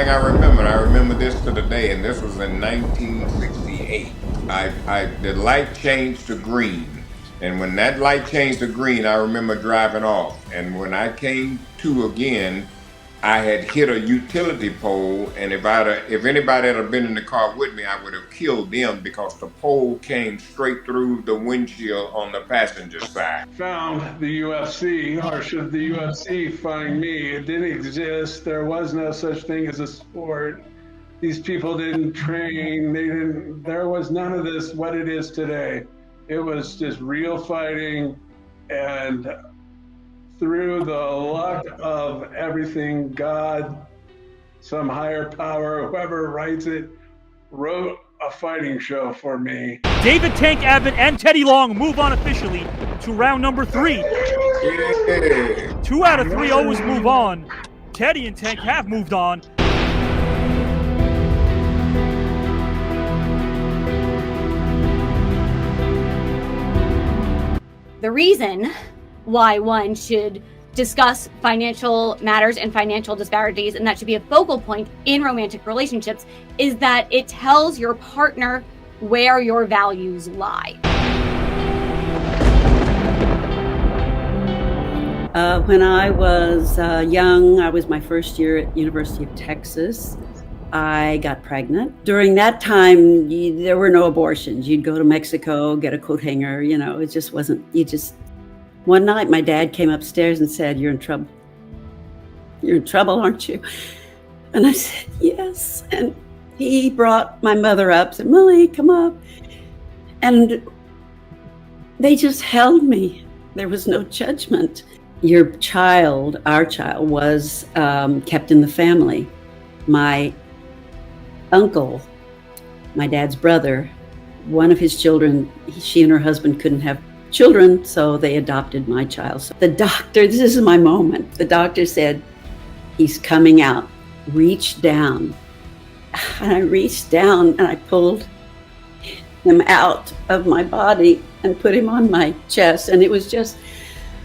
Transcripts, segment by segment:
thing I remember this to the day, and this was in 1968. The light changed to green, and when that light changed to green, I remember driving off. And when I came to again, I had hit a utility pole, and if anybody had been in the car with me, I would have killed them because the pole came straight through the windshield on the passenger side. Found the UFC, or should the UFC find me? It didn't exist. There was no such thing as a sport. These people didn't train. There was none of this, what it is today. It was just real fighting, and through the luck of everything, God, some higher power, whoever writes it, wrote a fighting show for me. David Tank Abbott and Teddy Long move on officially to round number 3. Yeah. 2 out of 3 always move on. Teddy and Tank have moved on. The reason why one should discuss financial matters and financial disparities, and that should be a focal point in romantic relationships, is that it tells your partner where your values lie. When I was young, I was my first year at University of Texas. I got pregnant. During that time, there were no abortions. You'd go to Mexico, get a coat hanger, it just wasn't, one night my dad came upstairs and said, "You're in trouble. You're in trouble, aren't you?" And I said, "Yes." And he brought my mother up, said, "Millie, come up." And they just held me. There was no judgment. Our child was kept in the family. My uncle, my dad's brother, one of his children, she and her husband couldn't have children, so they adopted my child. So the doctor, this is my moment, the doctor said, "He's coming out. Reach down." And I reached down and I pulled him out of my body and put him on my chest. And it was just,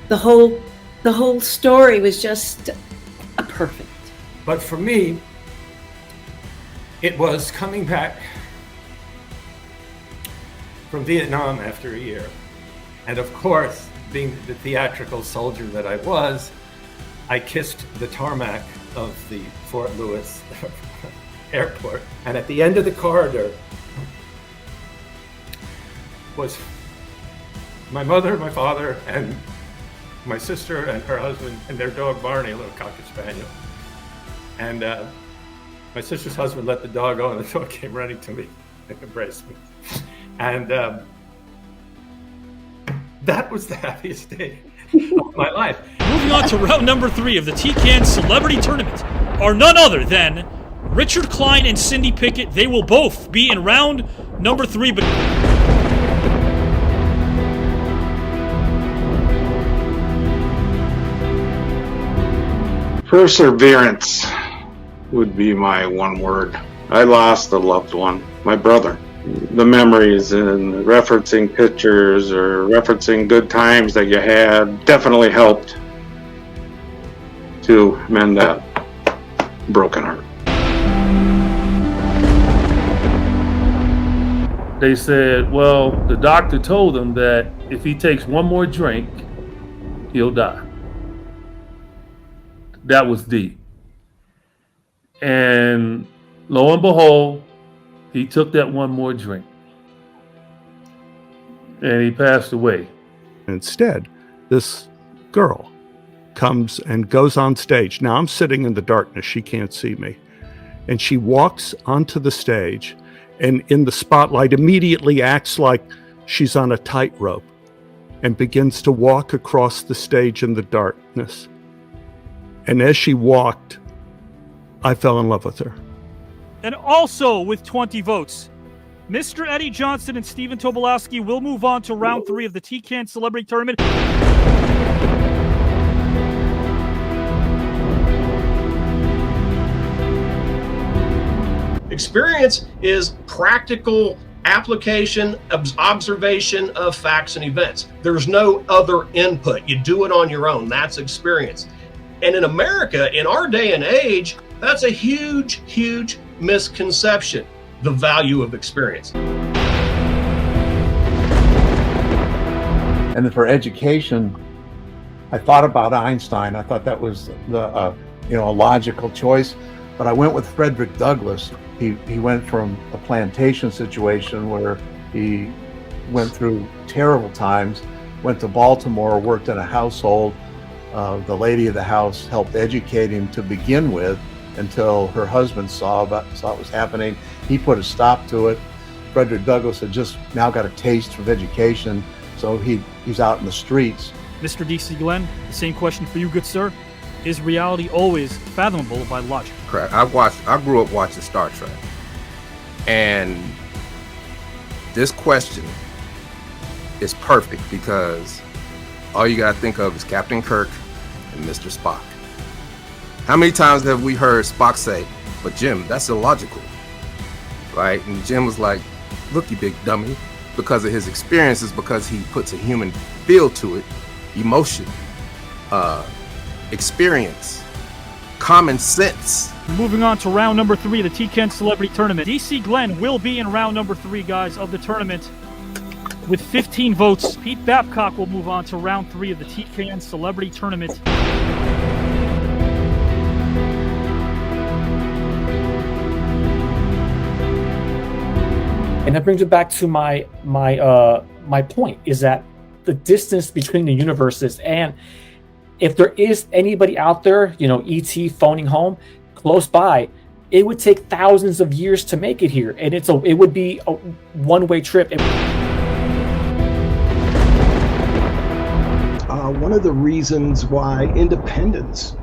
the whole story was just perfect. But for me, it was coming back from Vietnam after a year. And of course, being the theatrical soldier that I was, I kissed the tarmac of the Fort Lewis airport. And at the end of the corridor was my mother, my father, and my sister and her husband and their dog Barney, a little Cocker Spaniel. And my sister's husband let the dog go, and the dog came running to me and embraced me. And that was the happiest day of my life. Moving on to round number 3 of the TKN Celebrity Tournament are none other than Richard Klein and Cindy Pickett. They will both be in round number 3. But perseverance would be my one word. I lost a loved one, my brother. The memories and referencing pictures or referencing good times that you had definitely helped to mend that broken heart. They said, well, the doctor told him that if he takes one more drink, he'll die. That was deep. And lo and behold, he took that one more drink and he passed away. Instead, this girl comes and goes on stage. Now I'm sitting in the darkness. She can't see me. And she walks onto the stage and in the spotlight immediately acts like she's on a tightrope and begins to walk across the stage in the darkness. And as she walked, I fell in love with her. and also with 20 votes, Mr. Eddie Johnson and Stephen Tobolowsky will move on to round 3 of the TKN Celebrity Tournament. Experience is practical application, observation of facts and events. There's no other input. You do it on your own. That's experience. And in America, in our day and age, That's a huge, huge misconception, the value of experience. And then for education, I thought about Einstein. I thought that was a logical choice, but I went with Frederick Douglass. He went from a plantation situation where he went through terrible times, went to Baltimore, worked in a household. The lady of the house helped educate him to begin with until her husband saw what was happening. He put a stop to it. Frederick Douglass had just now got a taste of education, so he's out in the streets. Mr. D.C. Glenn, the same question for you, good sir. Is reality always fathomable by logic? Correct. I grew up watching Star Trek, and this question is perfect because all you gotta think of is Captain Kirk and Mr. Spock. How many times have we heard Spock say, "But Jim, that's illogical," right? And Jim was like, "Look, you big dummy," because of his experiences, because he puts a human feel to it, emotion, experience, common sense. Moving on to round number 3 of the TKN Celebrity Tournament. DC Glenn will be in round number 3, guys, of the tournament with 15 votes. Pete Babcock will move on to round 3 of the TKN Celebrity Tournament. And that brings it back to my point, is that the distance between the universes, and if there is anybody out there, ET phoning home close by, it would take thousands of years to make it here, and it would be a one-way trip. One of the reasons why independents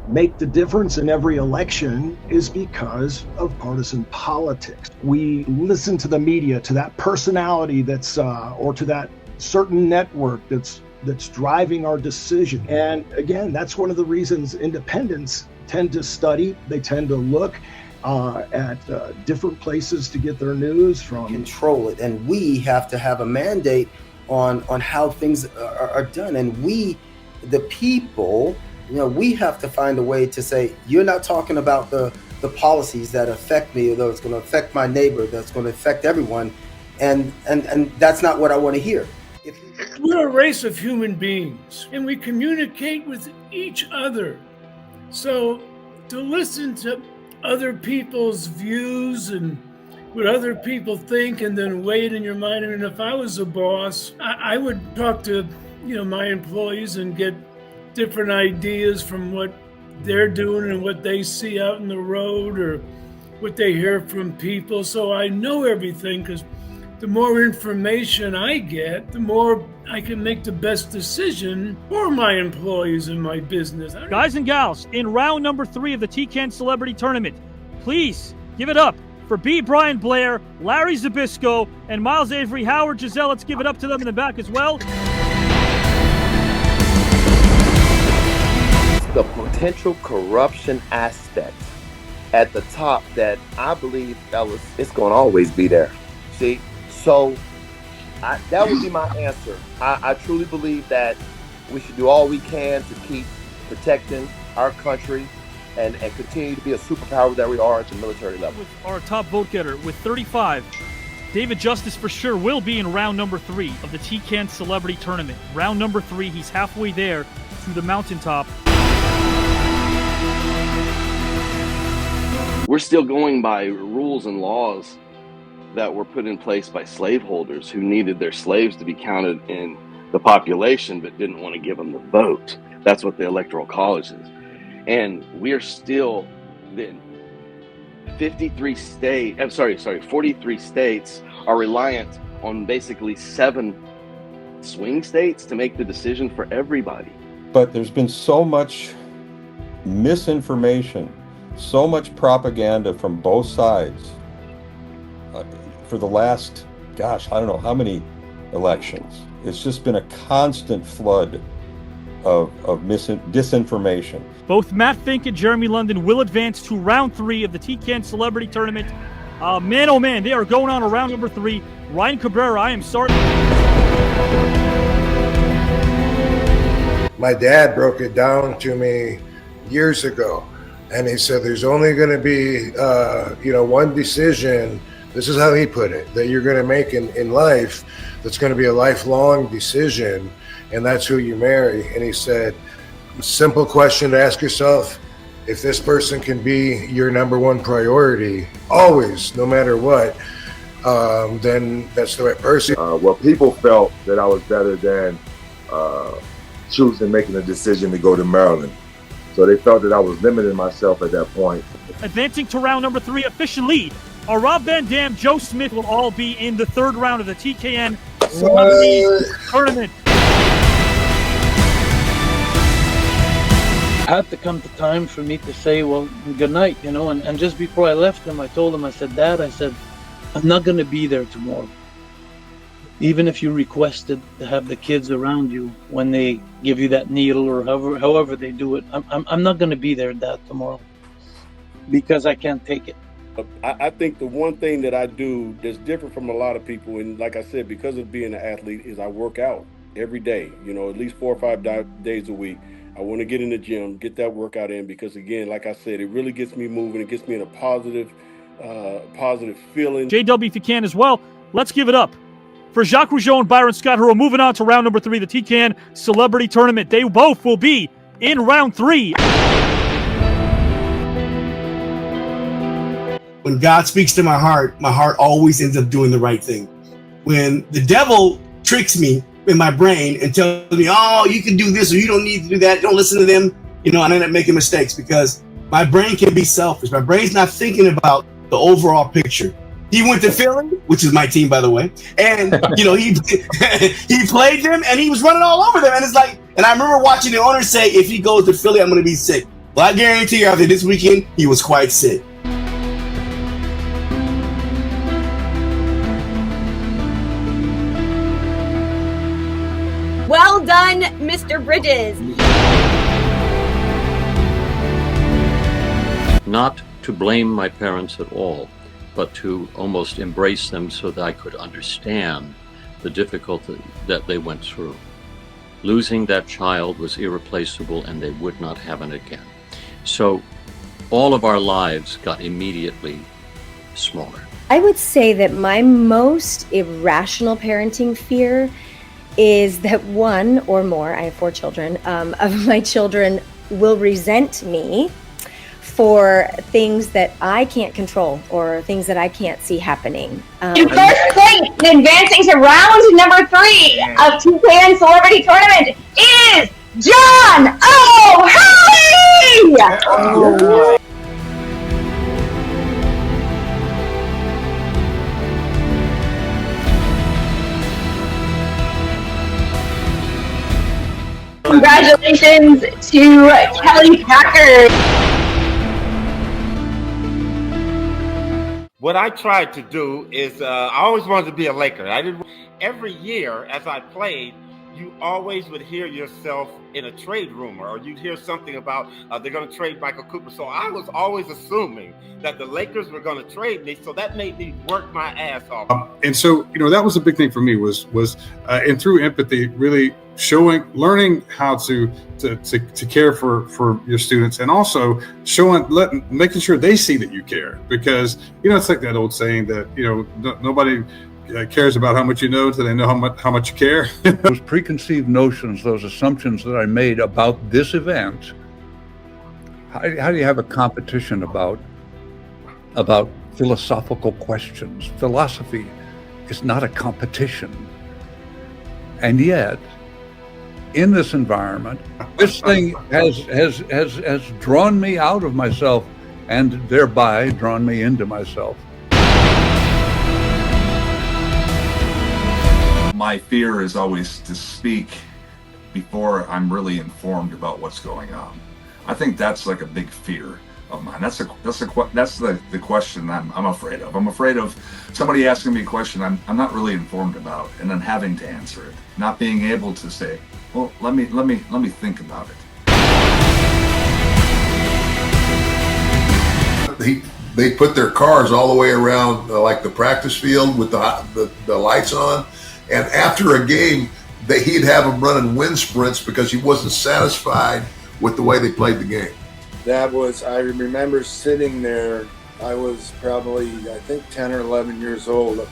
make the difference in every election is because of partisan politics. We listen to the media, to that personality that's or to that certain network that's driving our decision. And again, that's one of the reasons independents tend to study. They tend to look at different places to get their news from. Control it, and we have to have a mandate on how things are done. And we, the people, we have to find a way to say, you're not talking about the policies that affect me, or that's going to affect my neighbor, that's going to affect everyone, and that's not what I want to hear. We're a race of human beings, and we communicate with each other. So to listen to other people's views and what other people think, and then weigh it in your mind. And if I was a boss, I would talk to my employees and get different ideas from what they're doing and what they see out in the road or what they hear from people. So I know everything, because the more information I get, the more I can make the best decision for my employees and my business. Guys and gals, in round number 3 of the TKN Celebrity Tournament, please give it up for B. Brian Blair, Larry Zbyszko, and Miles Avery Howard. Giselle, let's give it up to them in the back as well. The potential corruption aspect at the top that I believe, fellas, it's going to always be there. See? So that would be my answer. I truly believe that we should do all we can to keep protecting our country and continue to be a superpower that we are at the military level. With our top vote getter with 35, David Justice for sure will be in round number 3 of the TKN Celebrity Tournament. Round number 3, he's halfway there to the mountaintop. We're still going by rules and laws that were put in place by slaveholders who needed their slaves to be counted in the population but didn't want to give them the vote. That's what the Electoral College is. And we are still then 43 states are reliant on basically 7 swing states to make the decision for everybody. But there's been so much misinformation, so much propaganda from both sides for the last, I don't know how many elections. It's just been a constant flood of disinformation. Both Matt Fink and Jeremy London will advance to round 3 of the TKN Celebrity Tournament. Man, oh man, they are going on to round number 3. Ryan Cabrera, I am sorry. My dad broke it down to me years ago, And he said, there's only going to be, one decision. This is how he put it, that you're going to make in life that's going to be a lifelong decision, and that's who you marry. And he said, simple question to ask yourself, if this person can be your number one priority, always, no matter what, then that's the right person. Well, people felt that I was better than choosing, making a decision to go to Maryland. So they felt that I was limiting myself at that point. Advancing to round number 3 officially, Rob Van Dam, Joe Smith will all be in the third round of the TKN Celebrity Tournament. Had to come to time for me to say, well, good night, and just before I left him, I told him, I said, Dad, I'm not going to be there tomorrow. Even if you requested to have the kids around you when they give you that needle or however they do it, I'm not going to be there, Dad, tomorrow, because I can't take it. I think the one thing that I do that's different from a lot of people, and like I said, because of being an athlete, is I work out every day, at least 4 or 5 days a week. I want to get in the gym, get that workout in, because again, like I said, it really gets me moving. It gets me in a positive feeling. JW, if you can as well, let's give it up for Jacques Rougeau and Byron Scott, who are moving on to round number 3, the TKN Celebrity Tournament. They both will be in round 3. When God speaks to my heart always ends up doing the right thing. When the devil tricks me in my brain and tells me, oh, you can do this or you don't need to do that, don't listen to them, I end up making mistakes because my brain can be selfish. My brain's not thinking about the overall picture. He went to Philly, which is my team, by the way, and he played them and he was running all over them. And it's like, and I remember watching the owner say, if he goes to Philly, I'm going to be sick. Well, I guarantee you after this weekend, he was quite sick. Well done, Mr. Bridges. Not to blame my parents at all, but to almost embrace them so that I could understand the difficulty that they went through. Losing that child was irreplaceable and they would not have it again. So all of our lives got immediately smaller. I would say that my most irrational parenting fear is that one or more, I have 4 children, of my children will resent me for things that I can't control or things that I can't see happening. In first place, advancing to round number 3 of TKN Celebrity Tournament is John O'Halley! Oh. Congratulations to Kelly Packard. What I tried to do is I always wanted to be a Laker. Every year as I played, you always would hear yourself in a trade rumor, or you'd hear something about they're going to trade Michael Cooper. So I was always assuming that the Lakers were going to trade me. So that made me work my ass off. And so, that was a big thing for me was and through empathy, really learning how to care for your students, and also making sure they see that you care, because it's like that old saying that nobody cares about how much you know until they know how much you care. Those preconceived notions, those assumptions that I made about this event, how do you have a competition about philosophical questions? Philosophy is not a competition. And yet, in this environment, this thing has drawn me out of myself and thereby drawn me into myself. My fear is always to speak before I'm really informed about what's going on. I think that's like a big fear of mine. That's the question I'm afraid of. I'm afraid of somebody asking me a question I'm not really informed about, and then having to answer it, not being able to say, well, let me think about it. They put their cars all the way around like the practice field with the lights on, and after a game, he'd have them running wind sprints because he wasn't satisfied with the way they played the game. I remember sitting there. I was probably, I think, 10 or 11 years old,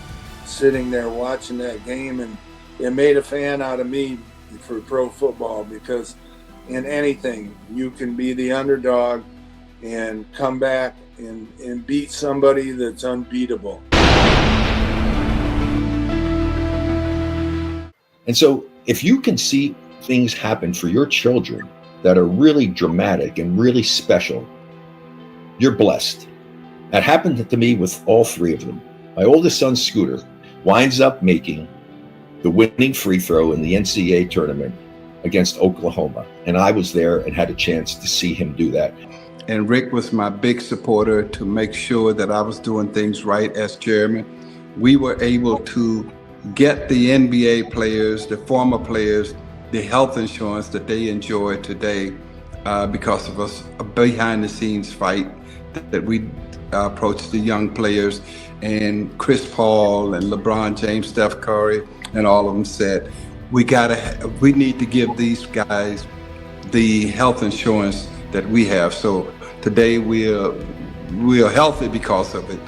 sitting there watching that game, and it made a fan out of me for pro football, because in anything, you can be the underdog and come back and beat somebody that's unbeatable. And so if you can see things happen for your children that are really dramatic and really special, you're blessed. That happened to me with all three of them. My oldest son, Scooter, winds up making the winning free throw in the NCAA tournament against Oklahoma. And I was there and had a chance to see him do that. And Rick was my big supporter to make sure that I was doing things right as chairman. We were able to get the NBA players, the former players, the health insurance that they enjoy today because of us, a behind the scenes fight that we approached the young players, and Chris Paul and LeBron James, Steph Curry, and all of them said, we need to give these guys the health insurance that we have. So today we are healthy because of it.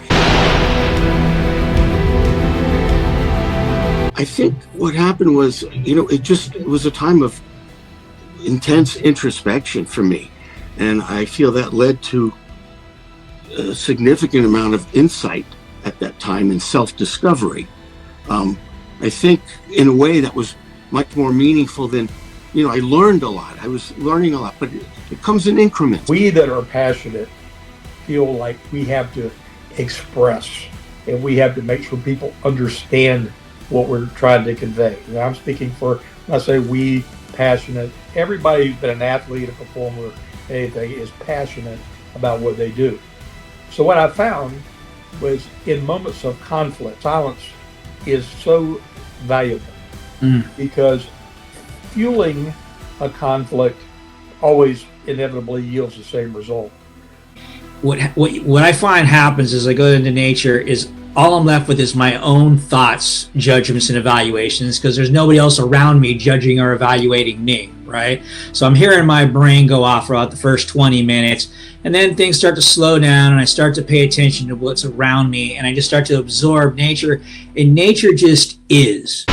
I think what happened was, it was a time of intense introspection for me. And I feel that led to a significant amount of insight at that time and self-discovery. I think in a way that was much more meaningful than, I learned a lot. I was learning a lot, but it comes in increments. We that are passionate feel like we have to express, and we have to make sure people understand what we're trying to convey. And I'm speaking for, when I say we, passionate, everybody who's been an athlete, a performer, anything, is passionate about what they do. So what I found was, in moments of conflict, silence is so valuable because fueling a conflict always inevitably yields the same result. What I find happens as I go into nature is all I'm left with is my own thoughts, judgments, and evaluations, because there's nobody else around me judging or evaluating me, right? So I'm hearing my brain go off throughout the first 20 minutes, and then things start to slow down, and I start to pay attention to what's around me, and I just start to absorb nature, and nature just is.